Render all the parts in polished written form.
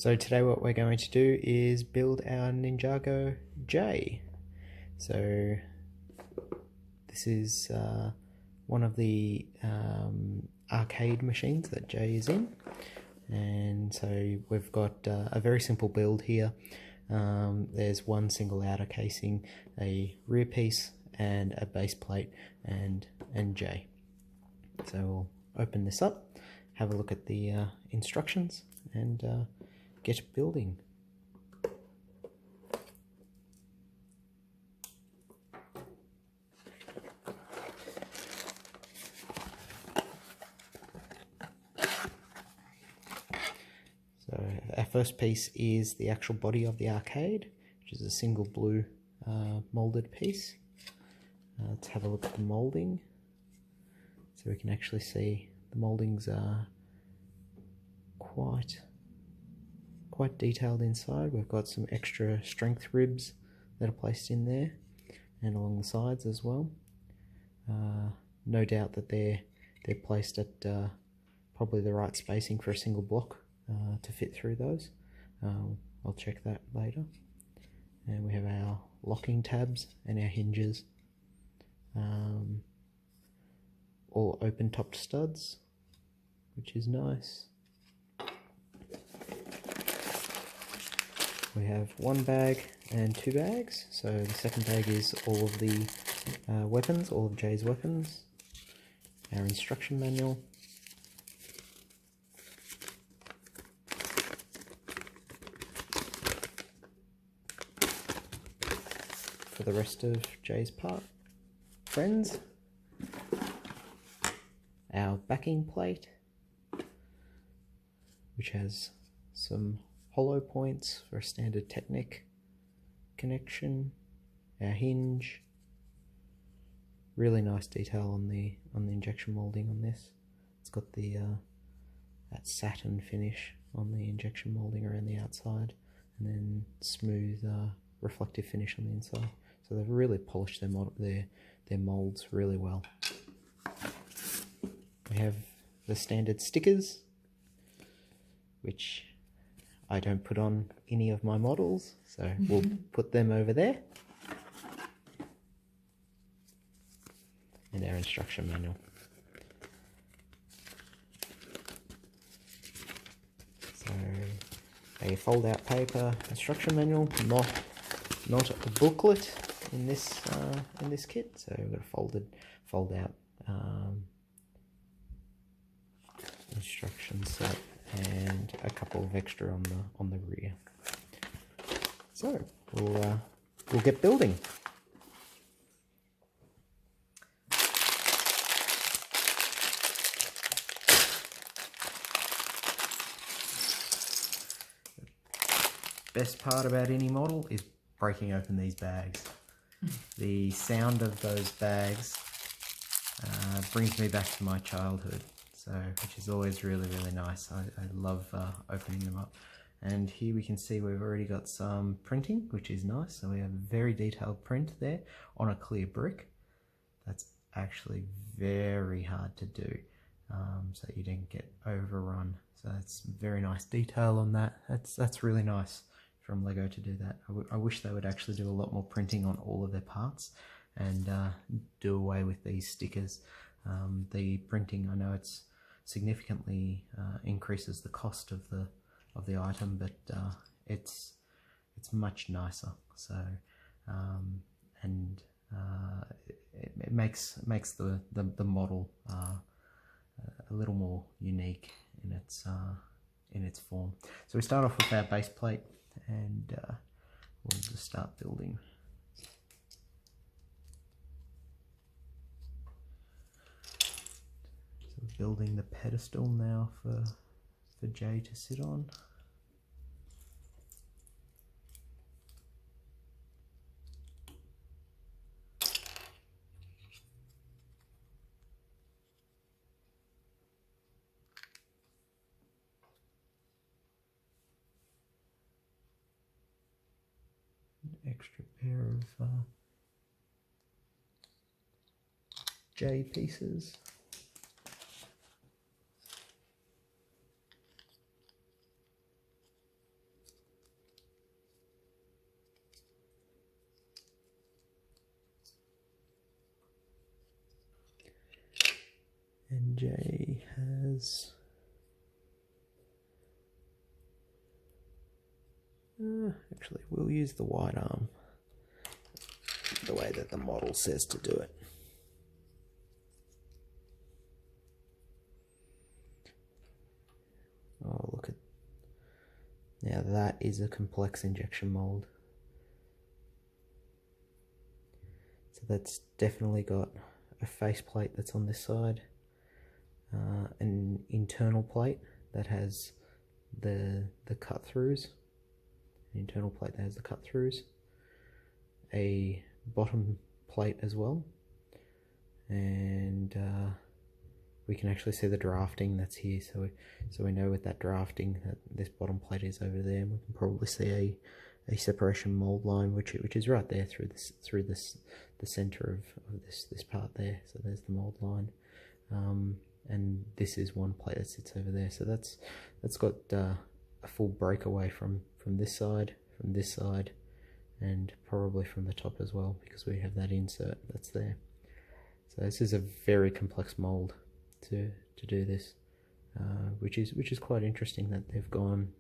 So today what we're going to do is build our Ninjago Jay. So this is one of the arcade machines that Jay is in, and so we've got a very simple build here. There's one single outer casing, a rear piece and a base plate and Jay. So we'll open this up, have a look at the instructions and get building. So our first piece is the actual body of the arcade, which is a single blue molded piece. Let's have a look at the molding. So we can actually see the moldings are quite detailed inside. We've got some extra strength ribs that are placed in there and along the sides as well. No doubt that they're placed at probably the right spacing for a single block to fit through those. I'll check that later. And we have our locking tabs and our hinges, all open topped studs, which is nice. We have one bag and two bags. So the second bag is all of the weapons, all of Jay's weapons, our instruction manual, for the rest of Jay's friends, our backing plate, which has some hollow points for a standard Technic connection, our hinge, really nice detail on the injection molding on this. It's got the that satin finish on the injection molding around the outside, and then smooth reflective finish on the inside. So they've really polished their molds really well. We have the standard stickers, which I don't put on any of my models, so we'll put them over there. And our instruction manual. So a fold-out paper instruction manual, not a booklet in this kit. So we've got a fold-out instruction set and a couple of extra on the rear. So we'll get building. Best part about any model is breaking open these bags. The sound of those bags brings me back to my childhood, which is always really nice. I love opening them up. And here we can see we've already got some printing, which is nice. So we have a very detailed print there on a clear brick. That's actually very hard to do, so you didn't get overrun. So that's very nice detail on that. That's really nice from Lego to do that. I wish they would actually do a lot more printing on all of their parts and do away with these stickers. The printing, I know it's significantly increases the cost of the item, but it's much nicer. So it makes the model a little more unique in its form. So we start off with our base plate, and we'll just start building. So we're building the pedestal now for Jay to sit on. Extra pair of J pieces. Jay has actually, we'll use the wide arm the way that the model says to do it. Oh, look at, now that is a complex injection mold. So that's definitely got a face plate that's on this side, an internal plate that has the cut throughs, an internal plate that has the cut throughs, a bottom plate as well, and we can actually see the drafting that's here, so we know with that drafting that this bottom plate is over there, and we can probably see a separation mold line which is right there through the center of this part there. So there's the mold line, and this is one plate that sits over there, so that's got a full breakaway from this side, and probably from the top as well, because we have that insert that's there. So this is a very complex mold to do this, which is quite interesting that they've gone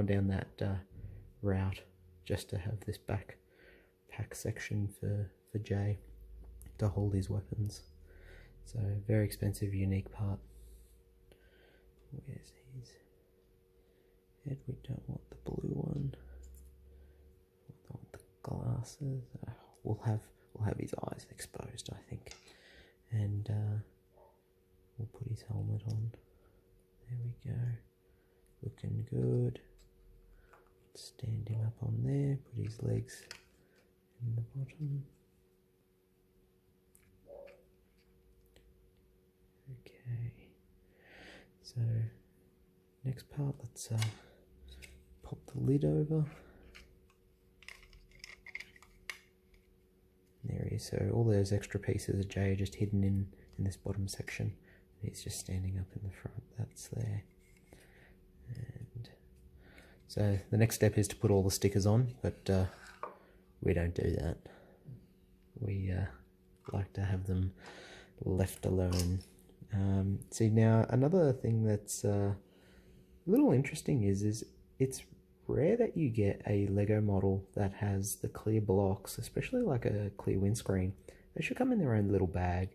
down that route just to have this back pack section for Jay to hold his weapons. So very expensive, unique part. Where's his head? We don't want the blue one. We don't want the glasses. We'll have his eyes exposed, I think, and we'll put his helmet on. There we go. Looking good. Stand him up on there. Put his legs in the bottom. Okay. So next part, let's pop the lid over. There he is. So all those extra pieces of Jay are just hidden in this bottom section. He's just standing up in the front. That's there. And so the next step is to put all the stickers on, but we don't do that. We like to have them left alone. See, now another thing that's a little interesting is it's rare that you get a Lego model that has the clear blocks, especially like a clear windscreen. They should come in their own little bag,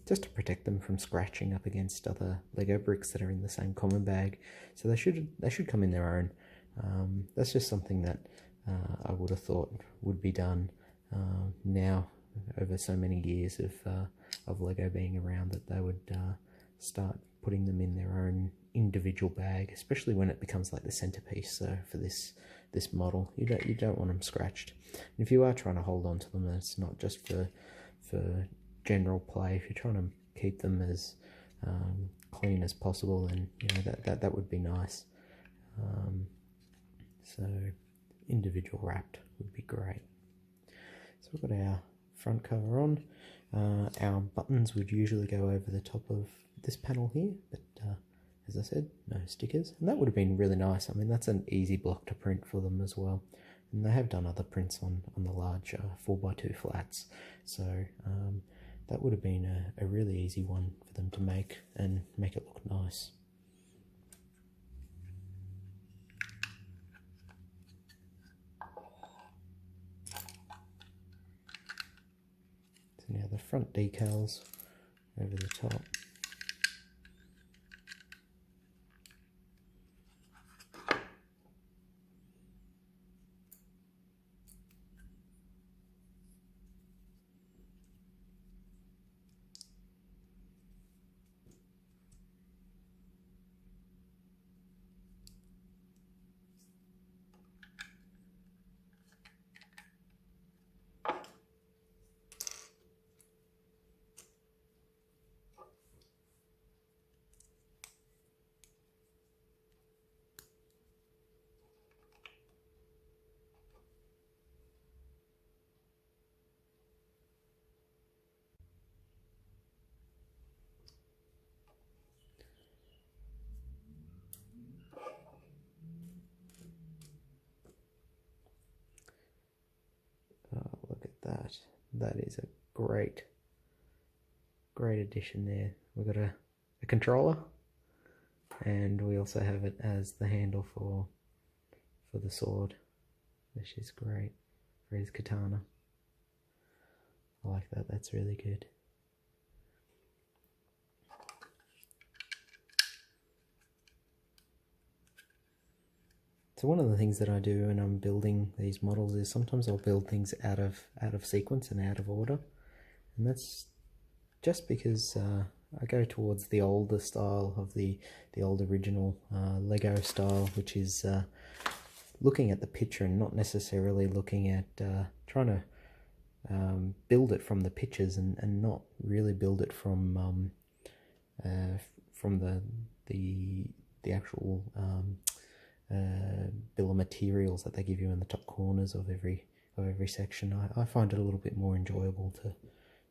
just to protect them from scratching up against other Lego bricks that are in the same common bag. So they should come in their own. That's just something that I would have thought would be done now, over so many years of Lego being around, that they would start putting them in their own individual bag, especially when it becomes like the centerpiece. So for this model, you don't want them scratched. And if you are trying to hold on to them, it's not just for general play. If you're trying to keep them as clean as possible, then that would be nice. So individual wrapped would be great. So we've got our front cover on. Our buttons would usually go over the top of this panel here, but as I said, no stickers, and that would have been really nice. I mean, that's an easy block to print for them as well, and they have done other prints on the large 4x2 flats, so that would have been a really easy one for them to make and make it look nice. So now the front decals over the top. Oh, look at that. That is a great addition there. We've got a controller, and we also have it as the handle for the sword, which is great for his katana. I like that, that's really good. So one of the things that I do when I'm building these models is sometimes I'll build things out of sequence and out of order, and that's just because I go towards the older style of the old original Lego style, which is looking at the picture and not necessarily looking at trying to build it from the pictures and not really build it from the actual bill of materials that they give you in the top corners of every section. I find it a little bit more enjoyable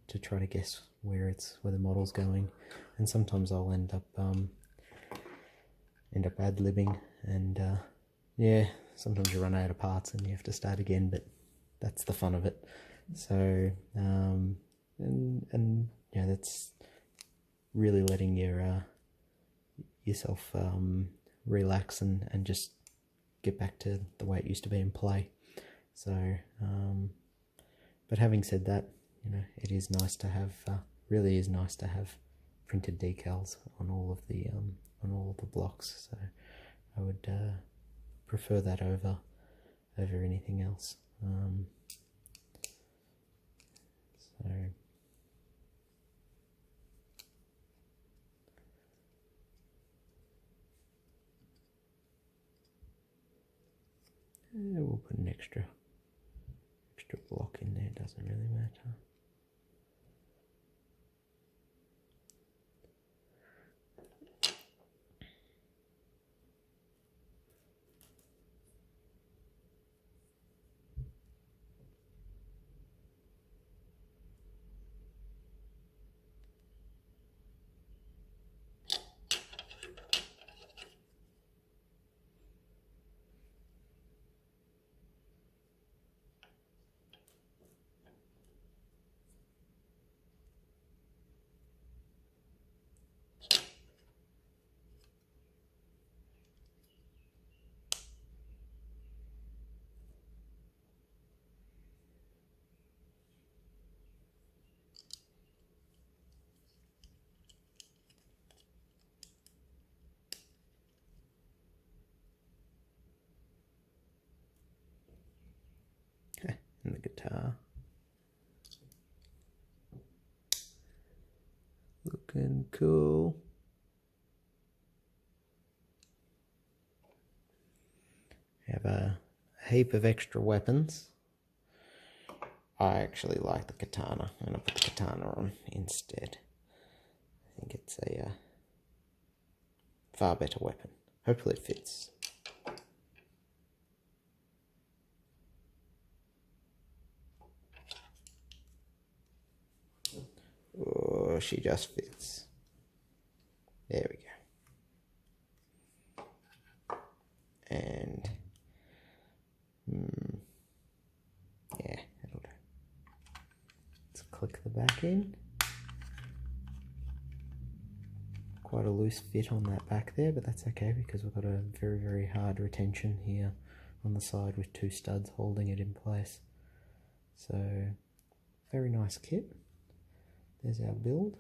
to try to guess where the model's going, and sometimes I'll end up ad-libbing, and yeah, sometimes you run out of parts and you have to start again, but that's the fun of it. So and yeah, that's really letting yourself relax and just get back to the way it used to be in play. So but having said that, you know, it is nice to have really is nice to have printed decals on all of the blocks. So I would prefer that over anything else. So we'll put an extra block in there, doesn't really matter. And the guitar. Looking cool. Have a heap of extra weapons. I actually like the katana. I'm going to put the katana on instead. I think it's a far better weapon. Hopefully it fits. Oh, she just fits. There we go. And yeah, that'll do. Let's click the back in. Quite a loose fit on that back there, but that's okay because we've got a very, very hard retention here on the side with two studs holding it in place. So, very nice kit. There's our build.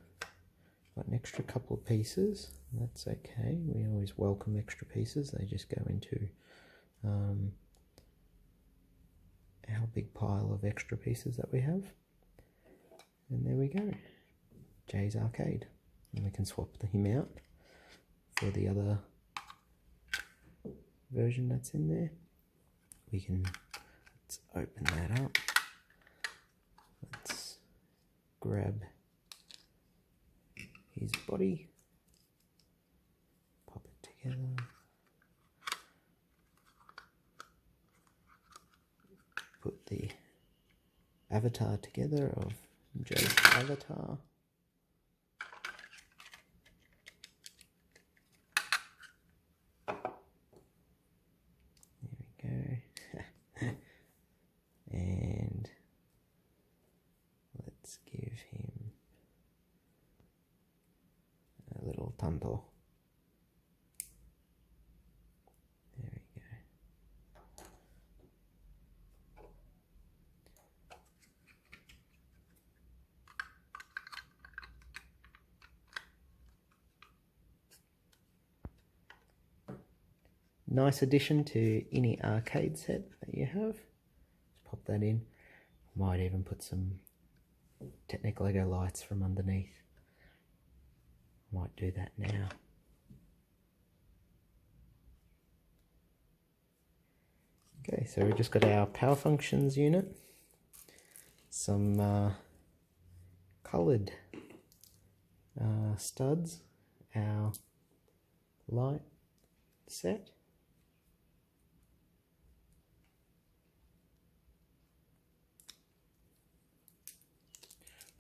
Got an extra couple of pieces. That's okay. We always welcome extra pieces. They just go into our big pile of extra pieces that we have. And there we go. Jay's Arcade. And we can swap him out for the other version that's in there. Let's open that up. Let's grab his body, pop it together, put the avatar together of Jay's avatar. There we go. And let's give him a little canto. There we go. Nice addition to any arcade set that you have. Just pop that in. Might even put some Technic Lego lights from underneath. Might do that now. Okay, so we've just got our power functions unit, some coloured studs, our light set,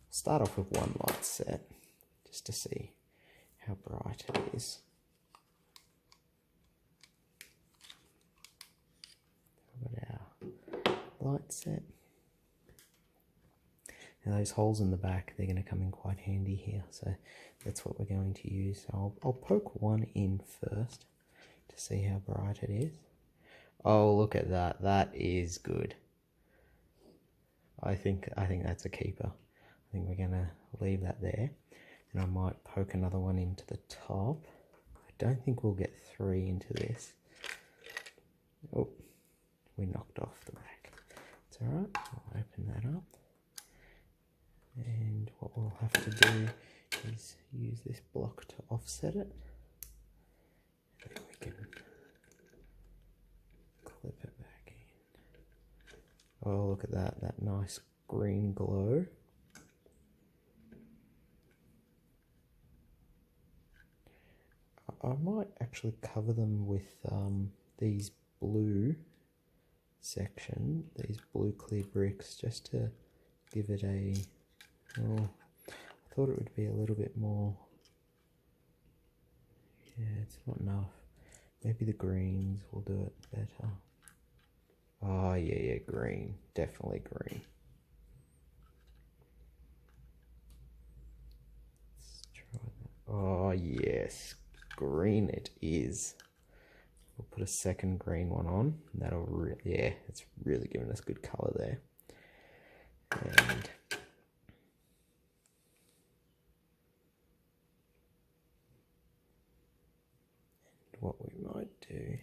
start off with one light set just to see how bright it is. We've got our light set. Now those holes in the back, they're going to come in quite handy here, so that's what we're going to use. So I'll poke one in first to see how bright it is. Oh, look at that. That is good. I think that's a keeper. I think we're going to leave that there. And I might poke another one into the top. I don't think we'll get 3 into this. Oh, we knocked off the back. It's alright. I'll open that up. And what we'll have to do is use this block to offset it. And then we can clip it back in. Oh, look at that. That nice green glow. I might actually cover them with these blue these blue clear bricks, just to give it a, oh, I thought it would be a little bit more, yeah, it's not enough. Maybe the greens will do it better. Oh yeah, green, definitely green. Let's try that. Oh yes, green it is. We'll put a second green one on. That'll really, yeah, it's really giving us good color there. And what we might do,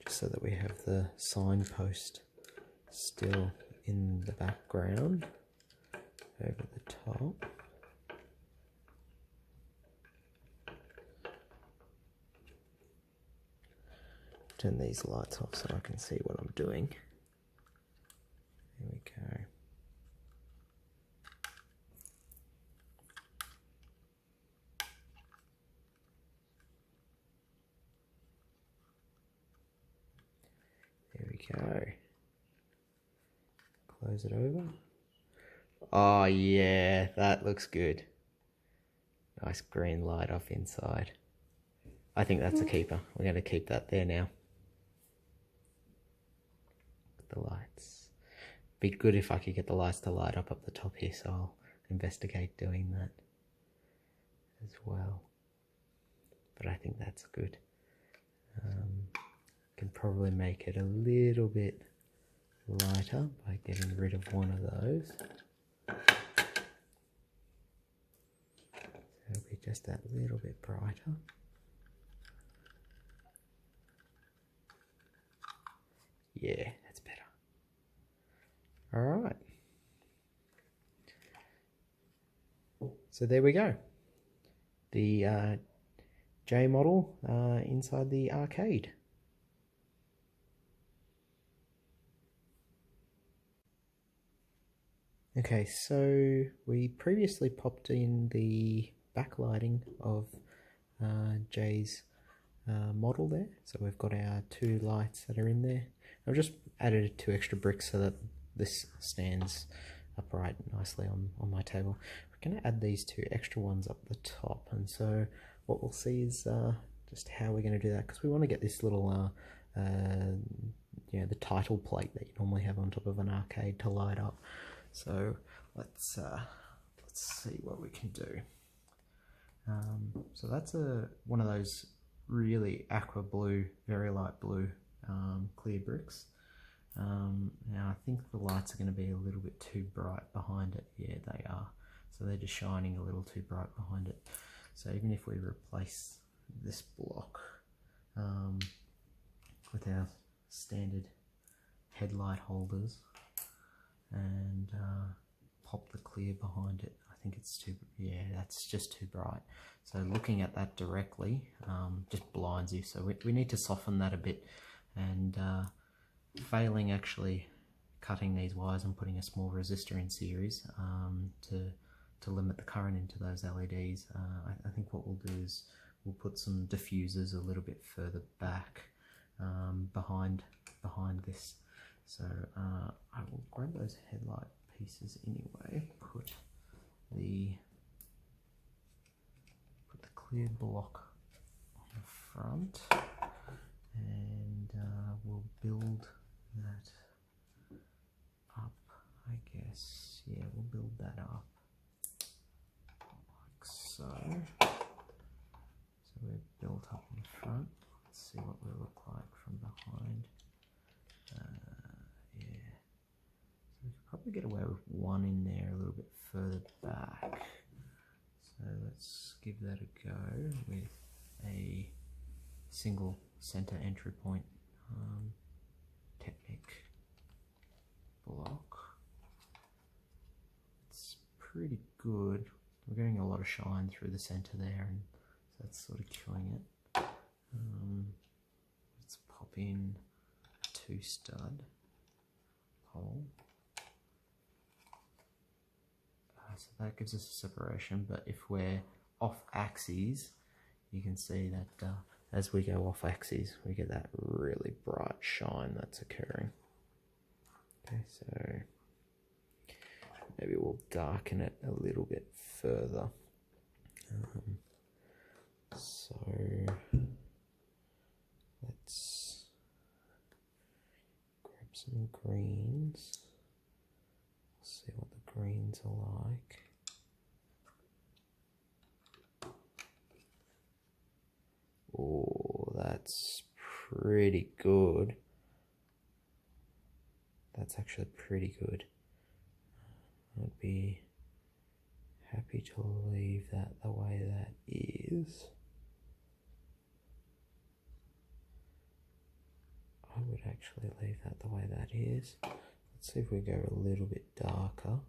just so that we have the signpost still in the background over the top. Turn these lights off so I can see what I'm doing. There we go. There we go. Close it over. Oh yeah, that looks good. Nice green light off inside. I think that's a keeper. We're going to keep that there now. The lights. Be good if I could get the lights to light up the top here, so I'll investigate doing that as well. But I think that's good. Can probably make it a little bit lighter by getting rid of one of those. So it'll be just that little bit brighter. Yeah, that's better. Alright. So there we go. The J model inside the arcade. Okay, so we previously popped in the backlighting of Jay's model there. So we've got our 2 lights that are in there. I've just added 2 extra bricks so that this stands upright nicely on my table. We're going to add these 2 extra ones up the top, and so what we'll see is just how we're going to do that, because we want to get this little the title plate that you normally have on top of an arcade to light up. So let's see what we can do. So that's one of those really aqua blue, very light blue clear bricks. Now I think the lights are going to be a little bit too bright behind it. Yeah, they are. So they're just shining a little too bright behind it. So even if we replace this block with our standard headlight holders and pop the clear behind it, I think it's too, yeah, that's just too bright. So looking at that directly just blinds you. So we need to soften that a bit, and failing actually cutting these wires and putting a small resistor in series to limit the current into those LEDs, I think what we'll do is we'll put some diffusers a little bit further back behind this. So I will grab those headlight pieces anyway, put the clear block on the front, and we'll build that up, I guess. Yeah, we'll build that up like so. So we're built up in front. Let's see what we look like from behind. Yeah, so we could probably get away with one in there a little bit further back. So let's give that a go with a single center entry point Technic block. It's pretty good. We're getting a lot of shine through the center there, and so that's sort of killing it. Let's pop in a 2-stud hole. So that gives us a separation, but if we're off axes, you can see that as we go off axes, we get that really bright shine that's occurring. Okay, so maybe we'll darken it a little bit further. So let's grab some greens. See what the greens are like. Oh, that's pretty good. That's actually pretty good. I'd be happy to leave that the way that is. I would actually leave that the way that is. Let's see if we go a little bit darker.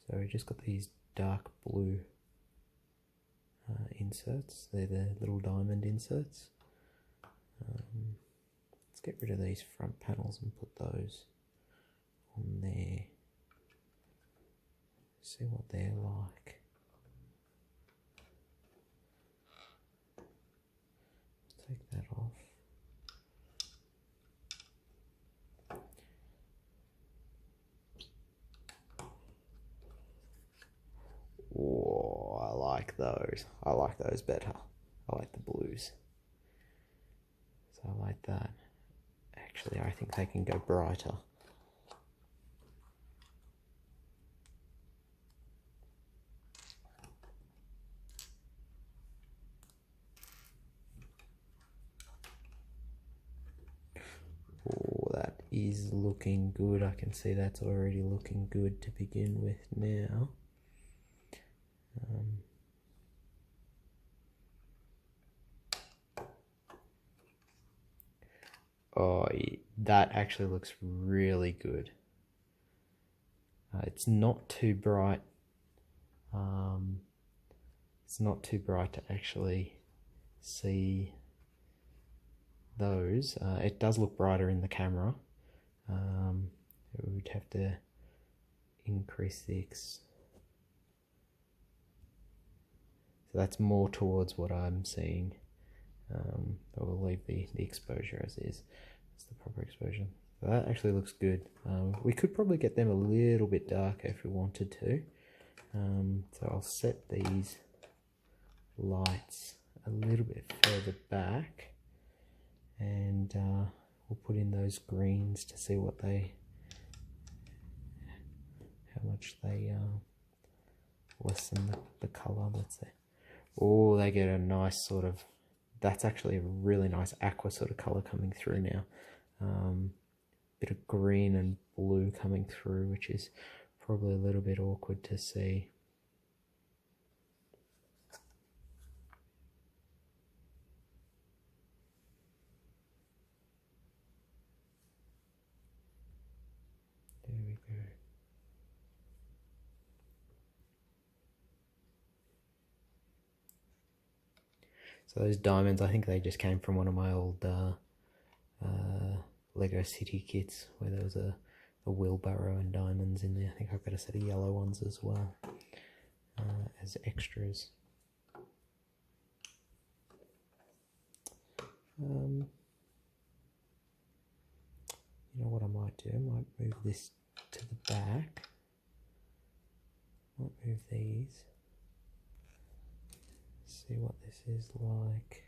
So we just got these dark blue inserts. They're the little diamond inserts. Let's get rid of these front panels and put those on there. See what they're like. Take that off. Oh, I like those. I like those better. I like the blues. So I like that. Actually, I think they can go brighter. Oh, that is looking good. I can see that's already looking good to begin with now. Oh, that actually looks really good. It's not too bright. It's not too bright to actually see those. It does look brighter in the camera. We would have to increase the so that's more towards what I'm seeing. I will leave the exposure as is. It's the proper exposure. So that actually looks good. We could probably get them a little bit darker if we wanted to. So I'll set these lights a little bit further back, and we'll put in those greens to see what how how much they lessen the colour that's there. Oh, they get a nice sort of, that's actually a really nice aqua sort of colour coming through now. Bit of green and blue coming through, which is probably a little bit awkward to see. There we go. So those diamonds, I think they just came from one of my old Lego City kits, where there was a wheelbarrow and diamonds in there. I think I've got a set of yellow ones as well, as extras. You know what I might do? I might move this to the back. Might move these. See what this is like.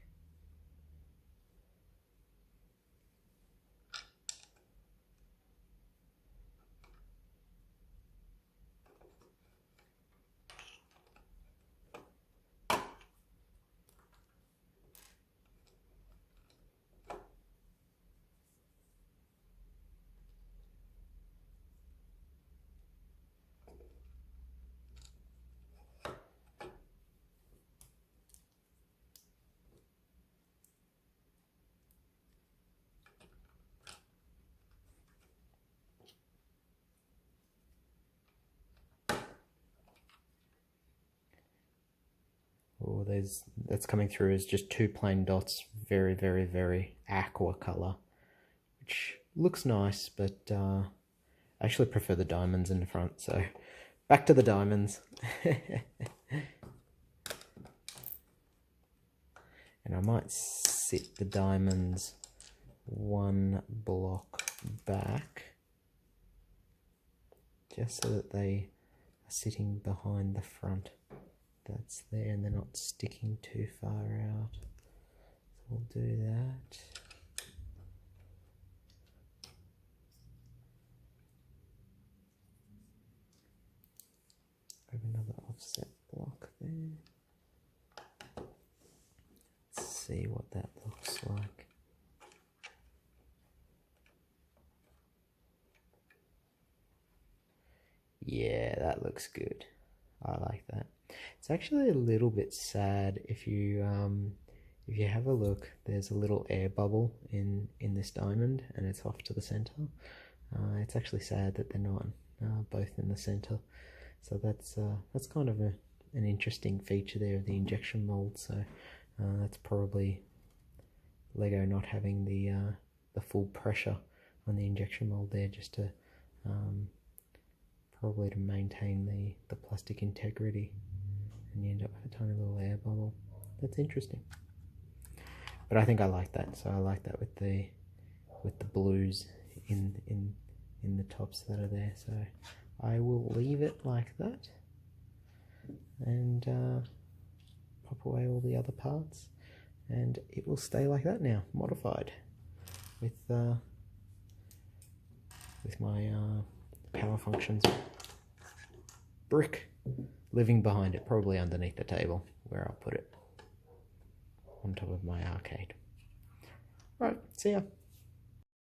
Oh, that's coming through as just two plain dots, very, very, very aqua colour, which looks nice, but I actually prefer the diamonds in the front, so back to the diamonds. And I might sit the diamonds one block back, just so that they are sitting behind the front. That's there and they're not sticking too far out. So we'll do that. Grab another offset block there. Let's see what that looks like. Yeah, that looks good. I like that. It's actually a little bit sad if you have a look. There's a little air bubble in this diamond, and it's off to the center. It's actually sad that they're not both in the center. So that's kind of an interesting feature there of the injection mold. So that's probably Lego not having the full pressure on the injection mold there, just to probably to maintain the plastic integrity, and you end up with a tiny little air bubble. That's interesting, but I think I like that. So I like that with the blues in the tops that are there. So I will leave it like that and pop away all the other parts, and it will stay like that now, modified with my power functions brick living behind it, probably underneath the table where I'll put it on top of my arcade. Right, see ya.